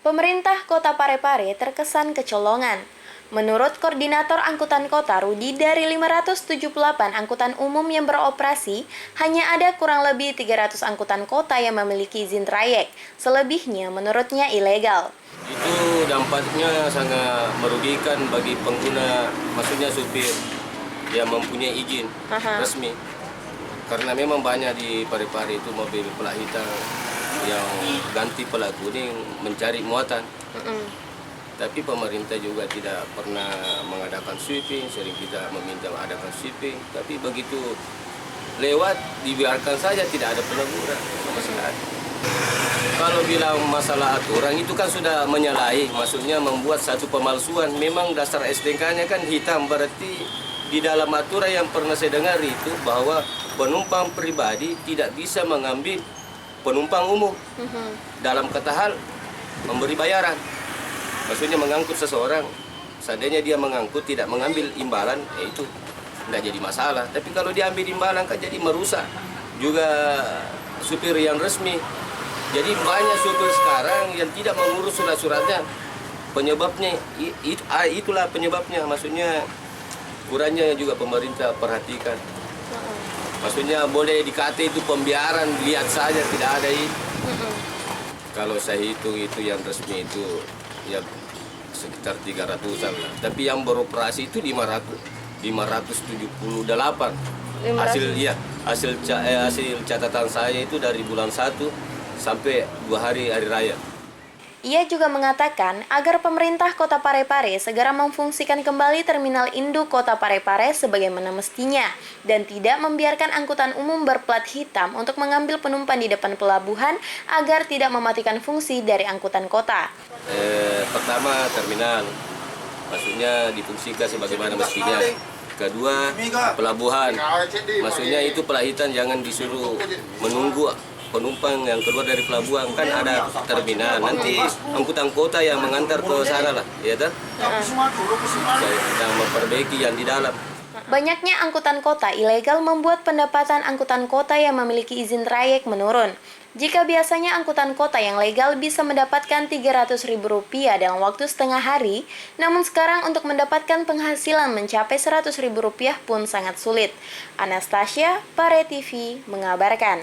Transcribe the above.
Pemerintah Kota Parepare terkesan kecolongan. Menurut Koordinator Angkutan Kota Rudi, dari 578 angkutan umum yang beroperasi, hanya ada kurang lebih 300 angkutan kota yang memiliki izin trayek. Selebihnya menurutnya ilegal. Itu dampaknya sangat merugikan bagi pengguna, maksudnya supir yang mempunyai izin resmi. Karena memang banyak di Parepare itu mobil plat hitam yang ganti plat kuning mencari muatan. Tapi pemerintah juga tidak pernah mengadakan sweeping, sering kita meminta adakan sweeping. Tapi begitu lewat, dibiarkan saja, tidak ada peneguran sama sekali. Kalau bilang masalah aturan, itu kan sudah menyalahi, maksudnya membuat satu pemalsuan. Memang dasar STNK-nya kan hitam, berarti di dalam aturan yang pernah saya dengar itu bahwa penumpang pribadi tidak bisa mengambil penumpang umum. Dalam kata hal, memberi bayaran. Maksudnya mengangkut seseorang, seandainya dia mengangkut tidak mengambil imbalan, itu tidak jadi masalah. Tapi kalau diambil imbalan kan jadi merusak juga supir yang resmi. Jadi banyak supir sekarang yang tidak mengurus surat-suratnya. Penyebabnya itulah penyebabnya. Maksudnya kurangnya juga pemerintah perhatikan. Maksudnya boleh dikata itu pembiaran, lihat saja tidak ada itu. Kalau saya hitung itu yang resmi itu ya sekitar 300-an lah. Tapi yang beroperasi itu 578. Hasil catatan saya itu dari bulan 1 sampai 2 hari raya. Ia juga mengatakan agar pemerintah Kota Parepare segera memfungsikan kembali terminal induk Kota Parepare sebagaimana mestinya dan tidak membiarkan angkutan umum berplat hitam untuk mengambil penumpang di depan pelabuhan agar tidak mematikan fungsi dari angkutan kota. Pertama, terminal, maksudnya difungsikan sebagaimana mestinya. Kedua, pelabuhan, maksudnya itu plat hitam jangan disuruh menunggu penumpang yang keluar dari pelabuhan, kan ada terminal, nanti angkutan kota yang mengantar ke sana lah, ya kan? Sedang memperbaiki yang di dalam. Banyaknya angkutan kota ilegal membuat pendapatan angkutan kota yang memiliki izin trayek menurun. Jika biasanya angkutan kota yang legal bisa mendapatkan Rp300.000 dalam waktu setengah hari, namun sekarang untuk mendapatkan penghasilan mencapai Rp100.000 pun sangat sulit. Anastasia, Pare TV, mengabarkan.